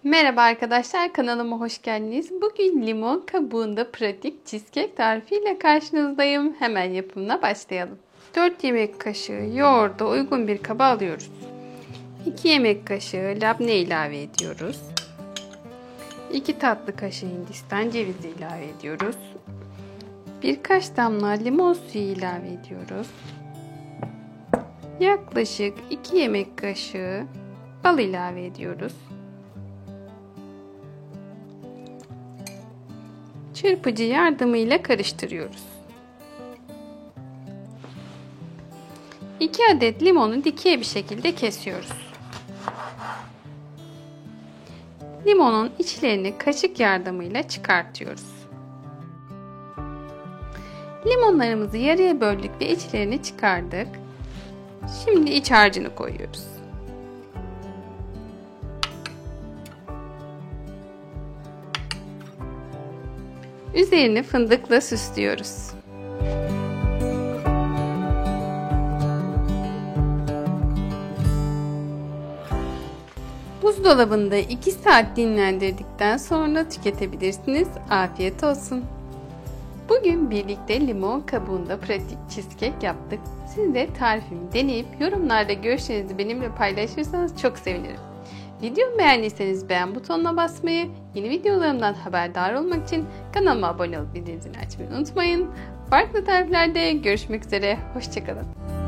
Merhaba arkadaşlar, kanalıma hoş geldiniz. Bugün limon kabuğunda pratik cheesecake tarifiyle karşınızdayım. Hemen yapımına başlayalım. 4 yemek kaşığı yoğurdu uygun bir kaba alıyoruz. 2 yemek kaşığı labne ilave ediyoruz. 2 tatlı kaşığı hindistan cevizi ilave ediyoruz. Birkaç damla limon suyu ilave ediyoruz. Yaklaşık 2 yemek kaşığı bal ilave ediyoruz. Çırpıcı yardımıyla karıştırıyoruz. 2 adet limonu dikey bir şekilde kesiyoruz. Limonun içlerini kaşık yardımıyla çıkartıyoruz. Limonlarımızı yarıya böldük ve içlerini çıkardık. Şimdi iç harcını koyuyoruz. Üzerini fındıkla süslüyoruz. Buzdolabında 2 saat dinlendirdikten sonra tüketebilirsiniz. Afiyet olsun. Bugün birlikte limon kabuğunda pratik cheesecake yaptık. Siz de tarifimi deneyip yorumlarda görüşlerinizi benimle paylaşırsanız çok sevinirim. Videomu beğendiyseniz beğen butonuna basmayı, yeni videolarımdan haberdar olmak için kanalıma abone olup bildirim zilini açmayı unutmayın. Farklı tariflerde görüşmek üzere. Hoşça kalın.